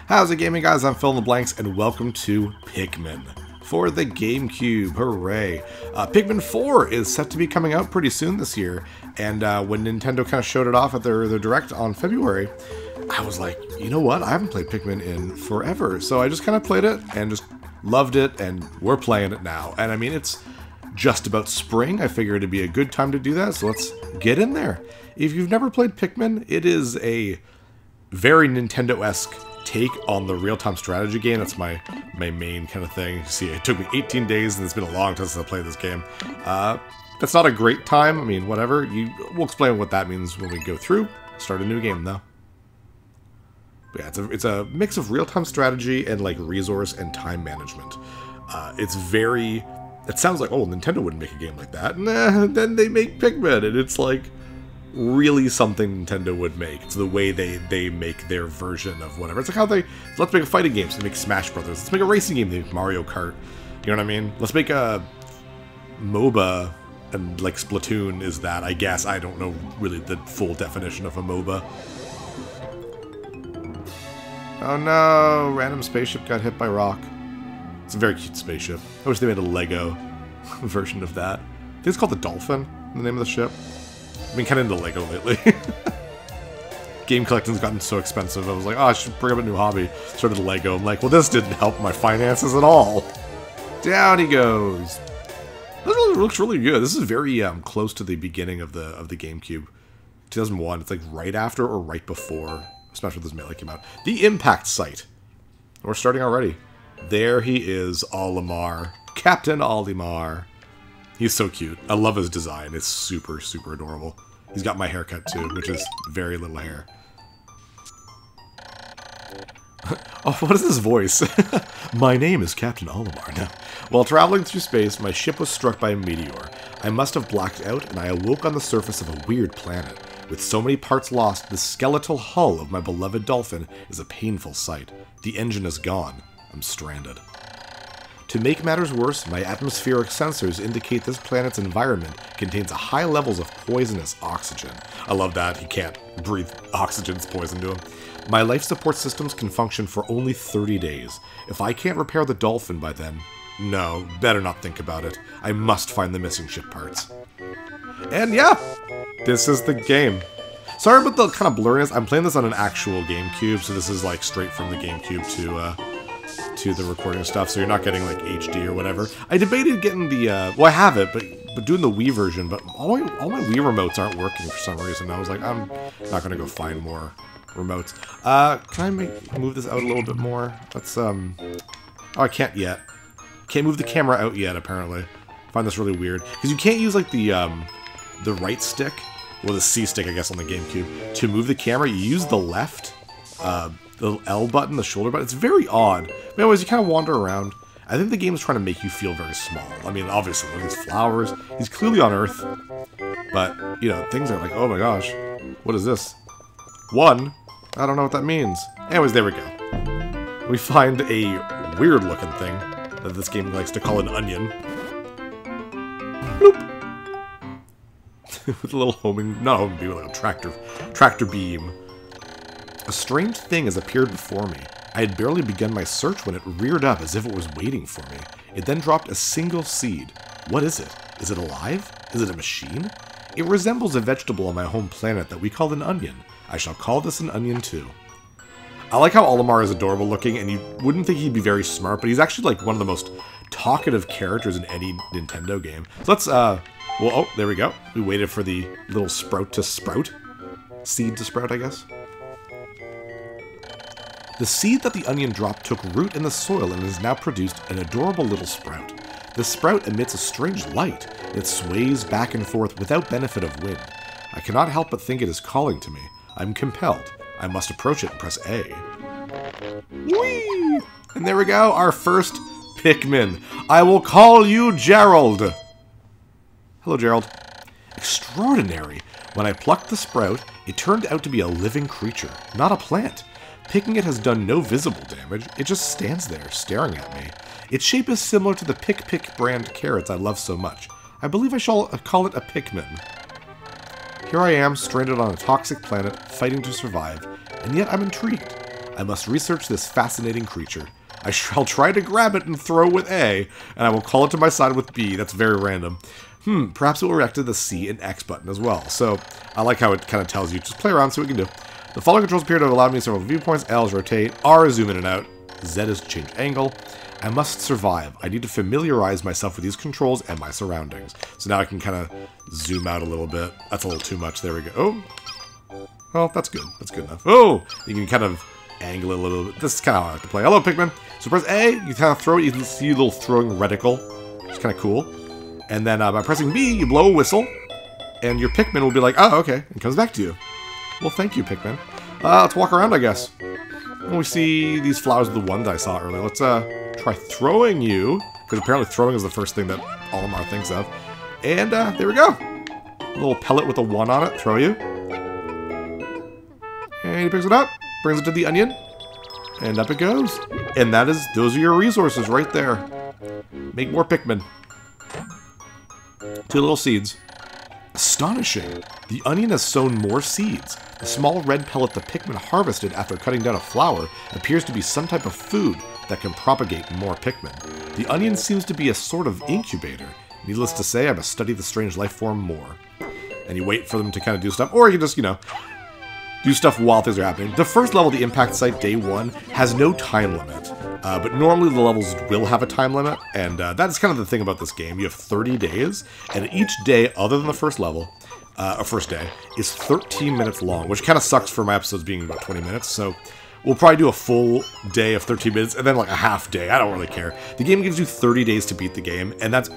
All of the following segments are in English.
How's it gaming, guys? I'm Phil in the Blanks, and welcome to Pikmin for the GameCube. Hooray! Pikmin 4 is set to be coming out pretty soon this year, and when Nintendo kind of showed it off at their Direct on February, I was like, you know what? I haven't played Pikmin in forever, so I just kind of played it and just loved it, and we're playing it now. And I mean, it's just about spring. I figured it'd be a good time to do that, so let's get in there. If you've never played Pikmin, it is a very Nintendo-esque take on the real-time strategy game. That's my main kind of thing. See, it took me 18 days, and it's been a long time since I played this game. That's not a great time. I mean, whatever. We'll explain what that means when we go through. Start a new game, though. But yeah, it's a mix of real-time strategy and, like, resource and time management. It's very... It sounds like, oh, Nintendo wouldn't make a game like that. Nah, then they make Pikmin, and it's like... really something Nintendo would make. It's the way they make their version of whatever. It's like how let's make a fighting game, so they make Smash Brothers. Let's make a racing game, they make Mario Kart. You know what I mean? Let's make a MOBA, and like Splatoon is that, I guess. I don't know really the full definition of a MOBA. Oh no, random spaceship got hit by rock. It's a very cute spaceship. I wish they made a Lego version of that. I think it's called the Dolphin, the name of the ship. I've been kind of into Lego lately. Game collecting's gotten so expensive. I was like, oh, I should bring up a new hobby. Started Lego. I'm like, well, this didn't help my finances at all. Down he goes. This really looks really good. This is very close to the beginning of the GameCube. 2001. It's like right after or right before Smash Bros. Melee came out. The impact site. We're starting already. There he is, Olimar. Captain Olimar. He's so cute. I love his design. It's super, super adorable. He's got my haircut too, which is very little hair. Oh, what is this voice? My name is Captain Olimar. No. While traveling through space, my ship was struck by a meteor. I must have blacked out, and I awoke on the surface of a weird planet. With so many parts lost, the skeletal hull of my beloved dolphin is a painful sight. The engine is gone. I'm stranded. To make matters worse, my atmospheric sensors indicate this planet's environment contains high levels of poisonous oxygen. I love that. He can't breathe oxygen. It's poison to him. My life support systems can function for only 30 days. If I can't repair the dolphin by then, no, better not think about it. I must find the missing ship parts. And yeah, this is the game. Sorry about the kind of blurriness. I'm playing this on an actual GameCube, so this is like straight from the GameCube to the recording stuff, so you're not getting like HD or whatever. I debated getting the well, I have it, but doing the Wii version, but all my Wii remotes aren't working for some reason. I was like, I'm not gonna go find more remotes. Can I move this out a little bit more? Let's oh, I can't yet. Can't move the camera out yet, apparently. I find this really weird because you can't use like the right stick, well, the C stick, I guess, on the GameCube to move the camera. You use the left. The L button, the shoulder button. It's very odd. But anyways, you kind of wander around. I think the game is trying to make you feel very small. I mean, obviously, look at these flowers. He's clearly on Earth. But, you know, things are like, oh my gosh. What is this? One? I don't know what that means. Anyways, there we go. We find a weird-looking thing that this game likes to call an onion. Bloop. With a little homing, not homing beam, like a tractor beam. A strange thing has appeared before me. I had barely begun my search when it reared up as if it was waiting for me. It then dropped a single seed. What is it? Is it alive? Is it a machine? It resembles a vegetable on my home planet that we call an onion. I shall call this an onion too. I like how Olimar is adorable looking, and you wouldn't think he'd be very smart, but he's actually like one of the most talkative characters in any Nintendo game. So let's, well, oh, there we go. We waited for the little sprout to sprout. Seed to sprout, I guess. The seed that the onion dropped took root in the soil and has now produced an adorable little sprout. The sprout emits a strange light. It sways back and forth without benefit of wind. I cannot help but think it is calling to me. I'm compelled. I must approach it and press A. Whee! And there we go, our first Pikmin. I will call you Gerald. Hello, Gerald. Extraordinary. When I plucked the sprout, it turned out to be a living creature, not a plant. Picking it has done no visible damage, it just stands there, staring at me. Its shape is similar to the Pick brand carrots I love so much. I believe I shall call it a Pikmin. Here I am, stranded on a toxic planet, fighting to survive, and yet I'm intrigued. I must research this fascinating creature. I shall try to grab it and throw with A, and I will call it to my side with B. That's very random. Perhaps it will react to the C and X button as well. So I like how it kind of tells you, just play around, see what we can do. The following controls appear to have allowed me several viewpoints. L is rotate, R is zoom in and out, Z is change angle. I must survive. I need to familiarize myself with these controls and my surroundings. So now I can kind of zoom out a little bit. That's a little too much. There we go. Oh, well, that's good. That's good enough. Oh, you can kind of angle it a little bit. This is kind of how I like to play. Hello, Pikmin. So press A, you kind of throw it. You can see a little throwing reticle. It's kind of cool. And then by pressing B, you blow a whistle. And your Pikmin will be like, oh, okay. And comes back to you. Well, thank you, Pikmin. Let's walk around, I guess. We see these flowers are the ones I saw earlier. Let's try throwing you, because apparently throwing is the first thing that Olimar thinks of. And there we go. A little pellet with a 1 on it. Throw you. And he picks it up, brings it to the onion, and up it goes. And those are your resources right there. Make more Pikmin. 2 little seeds. Astonishing! The onion has sown more seeds. The small red pellet the Pikmin harvested after cutting down a flower appears to be some type of food that can propagate more Pikmin. The onion seems to be a sort of incubator. Needless to say, I must study the strange life form more. And you wait for them to kind of do stuff, or you can just, do stuff while things are happening. The first level, the impact site, day 1, has no time limit. But normally the levels will have a time limit, and that's kind of the thing about this game. You have 30 days, and each day, other than the first level, or first day, is 13 minutes long, which kind of sucks for my episodes being about 20 minutes, so we'll probably do a full day of 13 minutes, and then like a half day. I don't really care. The game gives you 30 days to beat the game, and that's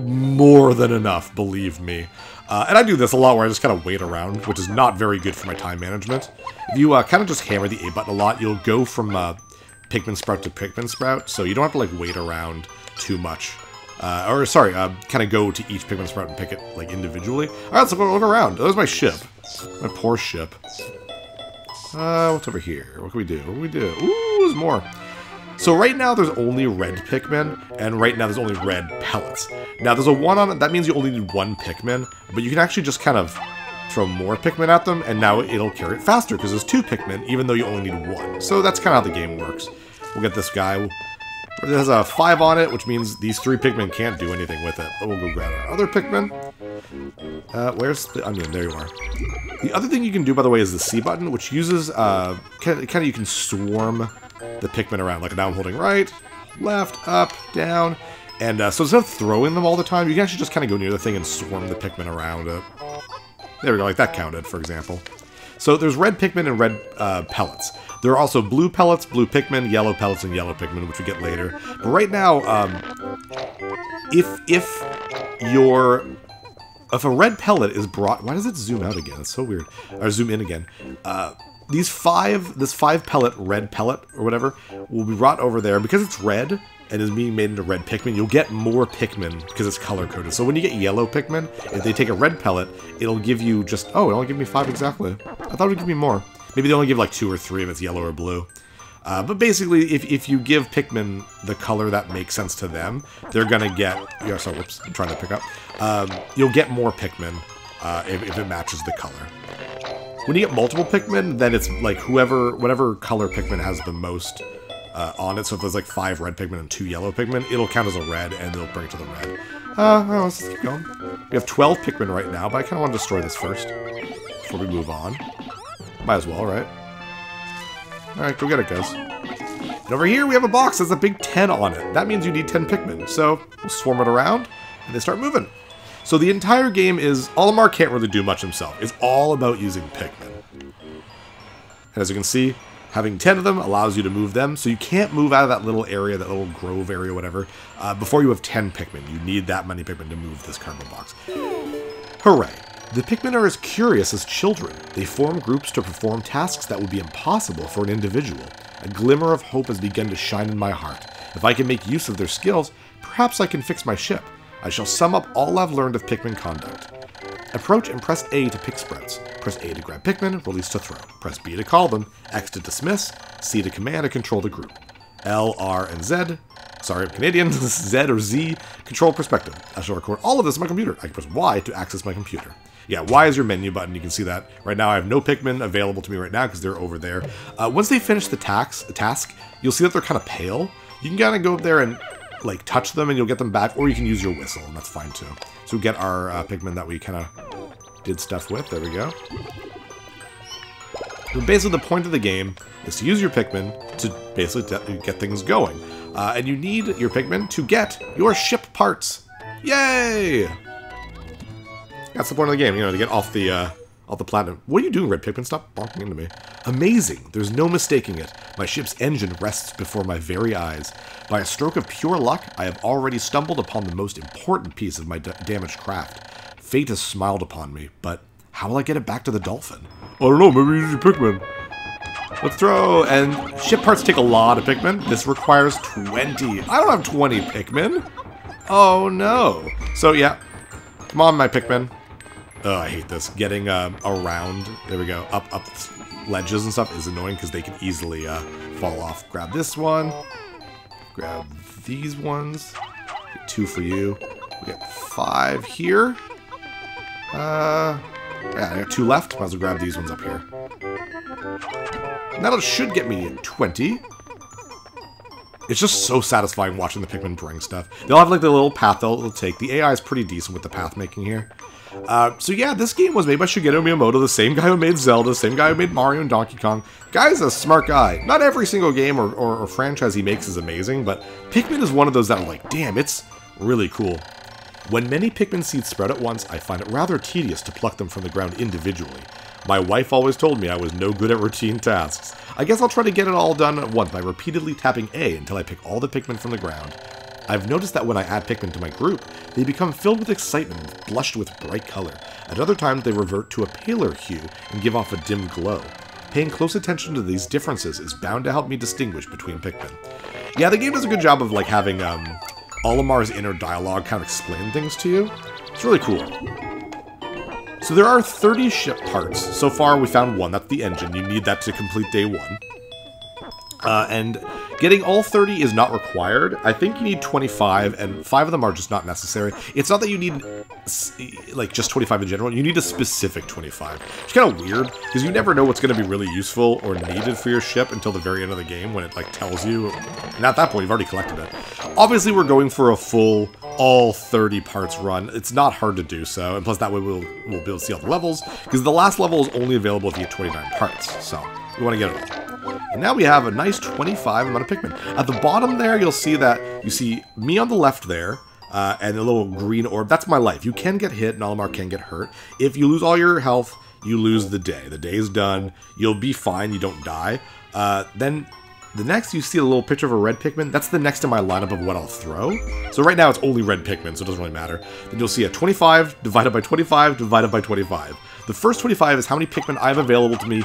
more than enough, believe me. And I do this a lot where I just kind of wait around, which is not very good for my time management. If you kind of just hammer the A button a lot, you'll go from Pikmin Sprout to Pikmin Sprout, so you don't have to, like, wait around too much. Kind of go to each Pikmin Sprout and pick it, like, individually. Alright, let's look around. There's my ship. My poor ship. What's over here? What can we do? What can we do? Ooh, there's more. So right now there's only red Pikmin, and right now there's only red pellets. Now there's a 1 on it, that means you only need 1 Pikmin, but you can actually just kind of throw more Pikmin at them, and now it'll carry it faster, because there's 2 Pikmin, even though you only need 1. So that's kind of how the game works. We'll get this guy. It has a 5 on it, which means these 3 Pikmin can't do anything with it. But we'll go grab our other Pikmin. Where's the onion? There you are. The other thing you can do, by the way, is the C button, which uses, kind of you can swarm the Pikmin around. Like now I'm holding right, left, up, down. And so instead of throwing them all the time, you can actually just kind of go near the thing and swarm the Pikmin around it. There we go, like that counted, for example. So there's red Pikmin and red pellets. There are also blue pellets, blue Pikmin, yellow pellets, and yellow Pikmin, which we get later. But right now, if a red pellet is brought... Why does it zoom out again? It's so weird. Or zoom in again. This 5 pellet red pellet, or whatever, will be brought over there. Because it's red, and is being made into red Pikmin, you'll get more Pikmin because it's color-coded. So when you get yellow Pikmin, if they take a red pellet, it'll give you just... Oh, it only gave me 5 exactly. I thought it would give me more. Maybe they only give like 2 or 3 if it's yellow or blue. But basically, if you give Pikmin the color that makes sense to them, they're gonna get... Yeah, so, whoops, I'm trying to pick up. You'll get more Pikmin if it matches the color. When you get multiple Pikmin, then it's like whatever color Pikmin has the most on it. So if there's like 5 red Pikmin and 2 yellow Pikmin, it'll count as a red, and they'll bring it to the red. Let's just keep going. We have 12 Pikmin right now, but I kind of want to destroy this first before we move on. Might as well, right? Alright, go get it, guys. And over here, we have a box that has a big 10 on it. That means you need 10 Pikmin. So we'll swarm it around, and they start moving. So the entire game is... Olimar can't really do much himself. It's all about using Pikmin. And as you can see, having 10 of them allows you to move them. So you can't move out of that little area, that little grove area, whatever, before you have 10 Pikmin. You need that many Pikmin to move this cardboard box. Hooray. The Pikmin are as curious as children. They form groups to perform tasks that would be impossible for an individual. A glimmer of hope has begun to shine in my heart. If I can make use of their skills, perhaps I can fix my ship. I shall sum up all I've learned of Pikmin conduct. Approach and press A to pick sprouts. Press A to grab Pikmin, release to throw. Press B to call them, X to dismiss, C to command and control the group. L, R, and Z sorry, I'm Canadian, Z or Z, control perspective. I shall record all of this on my computer. I can press Y to access my computer. Yeah, Y is your menu button. You can see that. Right now I have no Pikmin available to me right now because they're over there. Once they finish the task, you'll see that they're kind of pale. You can kind of go up there and like touch them and you'll get them back, or you can use your whistle, and that's fine too. So we get our Pikmin that we kind of did stuff with. There we go. But basically the point of the game is to use your Pikmin to basically get things going. And you need your Pikmin to get your ship parts. Yay! That's the point of the game, you know, to get off the platinum. What are you doing, Red Pikmin? Stop bonking into me. Amazing. There's no mistaking it. My ship's engine rests before my very eyes. By a stroke of pure luck, I have already stumbled upon the most important piece of my damaged craft. Fate has smiled upon me, but how will I get it back to the dolphin? I don't know, maybe use your Pikmin. Let's throw, and ship parts take a lot of Pikmin. This requires 20. I don't have 20 Pikmin. Oh no. So yeah, come on my Pikmin. Oh, I hate this. Getting around, there we go, up ledges and stuff is annoying because they can easily fall off. Grab this one. Grab these ones. Get 2 for you. We get 5 here. Yeah, I got 2 left. Might as well grab these ones up here. And that should get me 20. It's just so satisfying watching the Pikmin bring stuff. They'll have like the little path they'll take. The AI is pretty decent with the path making here. So yeah, this game was made by Shigeru Miyamoto, the same guy who made Zelda, the same guy who made Mario and Donkey Kong. Guy's a smart guy. Not every single game or franchise he makes is amazing, but Pikmin is one of those that are like, damn, it's really cool. When many Pikmin seeds sprout at once, I find it rather tedious to pluck them from the ground individually. My wife always told me I was no good at routine tasks. I guess I'll try to get it all done at once by repeatedly tapping A until I pick all the Pikmin from the ground. I've noticed that when I add Pikmin to my group, they become filled with excitement and blushed with bright color. At other times, they revert to a paler hue and give off a dim glow. Paying close attention to these differences is bound to help me distinguish between Pikmin. Yeah, the game does a good job of like having Olimar's inner dialogue kind of explain things to you. It's really cool. So there are 30 ship parts. So far, we found 1. That's the engine. You need that to complete day 1. And getting all 30 is not required. I think you need 25, and 5 of them are just not necessary. It's not that you need, like, just 25 in general. You need a specific 25. It's kind of weird, because you never know what's going to be really useful or needed for your ship until the very end of the game when it, like, tells you. And at that point, you've already collected it. Obviously, we're going for a full, all 30 parts run. It's not hard to do so, and plus that way we'll be able to see all the levels, because the last level is only available if you get 29 parts, so we want to get it all. And now we have a nice 25 amount of Pikmin. At the bottom there, you'll see that you see me on the left there, and a little green orb. That's my life. You can get hit, and Olimar can get hurt. If you lose all your health, you lose the day. The day is done. You'll be fine. You don't die. Then the next, you see a little picture of a red Pikmin. That's the next in my lineup of what I'll throw. So right now, it's only red Pikmin, so it doesn't really matter. Then you'll see a 25 divided by 25 divided by 25. The first 25 is how many Pikmin I have available to me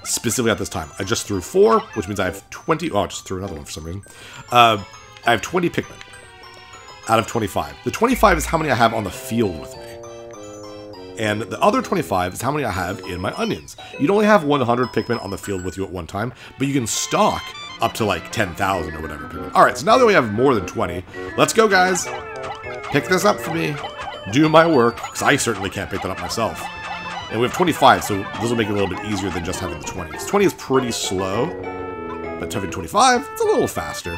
specifically at this time. I just threw 4, which means I have 20. Oh, I just threw another one for some reason. I have 20 Pikmin out of 25. The 25 is how many I have on the field with me. And the other 25 is how many I have in my onions. You'd only have 100 Pikmin on the field with you at one time, but you can stock up to like 10,000 or whatever Pikmin. Alright, so now that we have more than 20, let's go, guys. Pick this up for me. Do my work, because I certainly can't pick that up myself. And we have 25, so this will make it a little bit easier than just having the 20. 20 is pretty slow, but having 25, it's a little faster.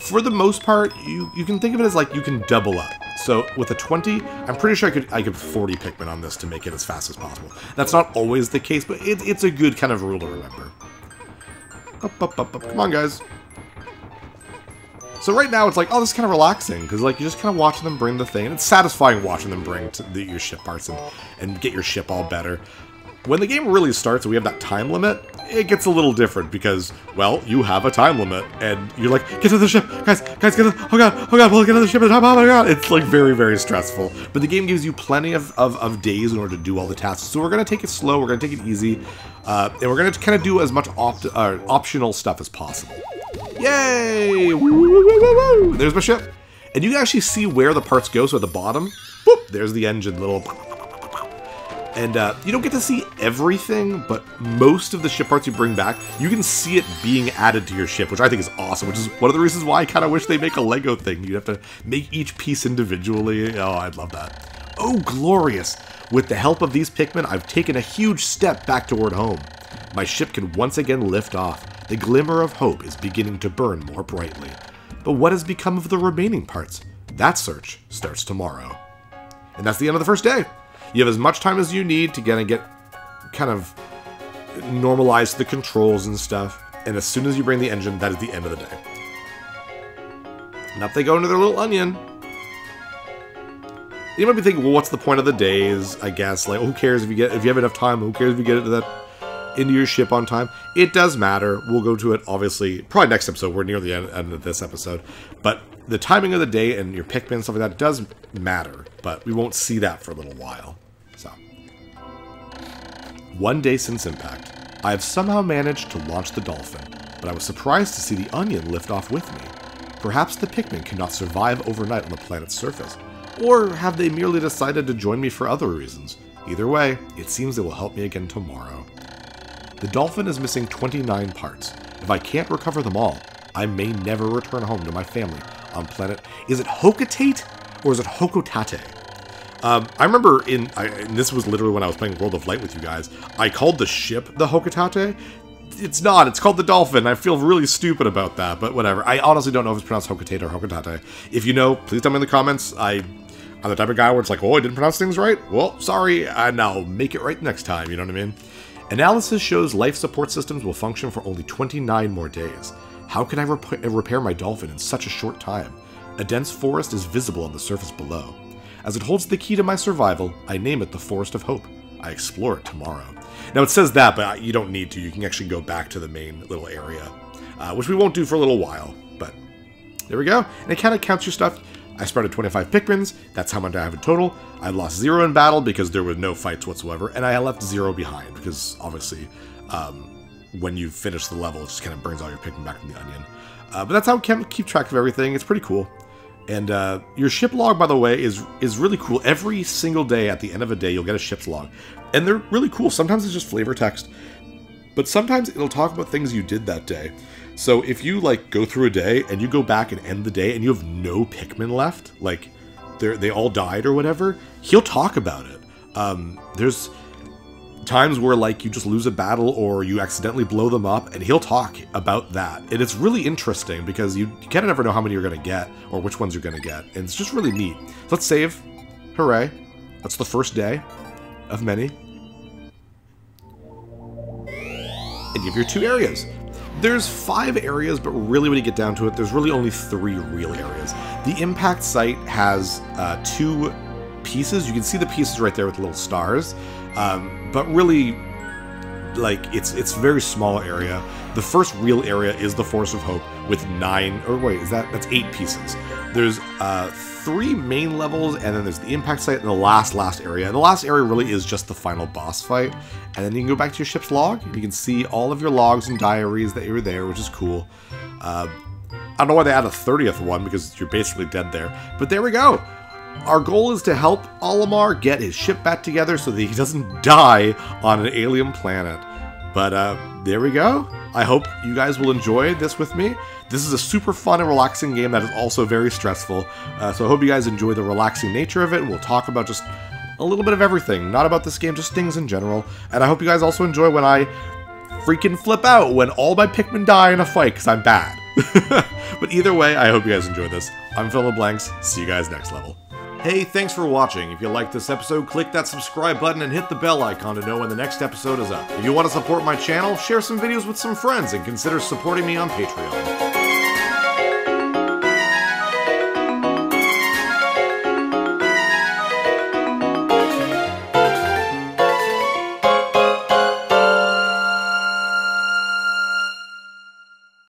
For the most part, you can think of it as like you can double up. So with a 20, I'm pretty sure I could 40 Pikmin on this to make it as fast as possible. That's not always the case, but it's a good kind of rule to remember. Up. Come on, guys. So right now, it's like, oh, this is kind of relaxing, because like, you're just kind of watching them bring the thing, and it's satisfying watching them bring your ship parts and get your ship all better. When the game really starts and we have that time limit, it gets a little different, because, well, you have a time limit, and you're like, get to the ship, guys, get to, oh god, we'll get to the ship, oh my god, it's like very, very stressful. But the game gives you plenty of days in order to do all the tasks, so we're going to take it slow, we're going to take it easy, and we're going to kind of do as much optional stuff as possible. Yay! Woo! There's my ship. And you can actually see where the parts go, so at the bottom, boop, there's the engine, little... And you don't get to see everything, but most of the ship parts you bring back, you can see it being added to your ship, which I think is awesome, which is one of the reasons why I kind of wish they make a Lego thing. You'd have to make each piece individually. Oh, I'd love that. Oh, glorious! With the help of these Pikmin, I've taken a huge step back toward home. My ship can once again lift off. The glimmer of hope is beginning to burn more brightly. But what has become of the remaining parts? That search starts tomorrow. And that's the end of the first day. You have as much time as you need to get kind of normalized the controls and stuff. And as soon as you bring the engine, that is the end of the day. And up they go into their little onion. You might be thinking, well, what's the point of the days? I guess, like, who cares if you have enough time? Who cares if you get into your ship on time? It does matter. We'll go to it, obviously, probably next episode. We're near the end of this episode. But the timing of the day and your Pikmin and stuff like that does matter. But we won't see that for a little while. So, one day since impact, I have somehow managed to launch the Dolphin, but I was surprised to see the Onion lift off with me. Perhaps the Pikmin cannot survive overnight on the planet's surface, or have they merely decided to join me for other reasons? Either way, it seems they will help me again tomorrow. The Dolphin is missing 29 parts. If I can't recover them all, I may never return home to my family on planet... Is it Hocotate or is it Hocotate? I remember and this was literally when I was playing World of Light with you guys, I called the ship the Hocotate. It's not, it's called the Dolphin. I feel really stupid about that, but whatever. I honestly don't know if it's pronounced Hocotate or Hocotate. If you know, please tell me in the comments. I'm the type of guy where it's like, oh, I didn't pronounce things right? Well, sorry, and I'll make it right next time, you know what I mean? Analysis shows life support systems will function for only 29 more days. How can I repair my Dolphin in such a short time? A dense forest is visible on the surface below. As it holds the key to my survival, I name it the Forest of Hope. I explore it tomorrow. Now, it says that, but you don't need to. You can actually go back to the main little area, which we won't do for a little while, but there we go. And it kind of counts your stuff. I started 25 Pikmins. That's how much I have in total. I lost 0 in battle because there were no fights whatsoever, and I left 0 behind because, obviously, when you finish the level, it just kind of brings all your Pikmin back from the onion. But that's how we keep track of everything. It's pretty cool. And your ship log, by the way, is really cool. Every single day, at the end of a day, you'll get a ship's log. And they're really cool. Sometimes it's just flavor text. But sometimes it'll talk about things you did that day. So if you, like, go through a day, and you go back and end the day, and you have no Pikmin left, like, they all died or whatever, he'll talk about it. There's times where, like, you just lose a battle or you accidentally blow them up, and he'll talk about that. And it's really interesting because you kind of never know how many you're going to get or which ones you're going to get. And it's just really neat. So let's save. Hooray. That's the first day of many. And you have your 2 areas. There's 5 areas, but really when you get down to it, there's really only 3 real areas. The impact site has 2 pieces. You can see the pieces right there with the little stars. But really, like, it's a very small area. The first real area is the Forest of Hope with 9, or wait, that's 8 pieces. There's 3 main levels, and then there's the impact site and the last area. And the last area really is just the final boss fight. And then you can go back to your ship's log, and you can see all of your logs and diaries that you were there, which is cool. I don't know why they add a 30th one, because you're basically dead there. But there we go! Our goal is to help Olimar get his ship back together so that he doesn't die on an alien planet. But there we go. I hope you guys will enjoy this with me. This is a super fun and relaxing game that is also very stressful. So I hope you guys enjoy the relaxing nature of it. We'll talk about just a little bit of everything. Not about this game, just things in general. And I hope you guys also enjoy when I freaking flip out when all my Pikmin die in a fight because I'm bad. But either way, I hope you guys enjoy this. I'm Phil Blanks. See you guys next level. Hey, thanks for watching. If you liked this episode, click that subscribe button and hit the bell icon to know when the next episode is up. If you want to support my channel, share some videos with some friends and consider supporting me on Patreon.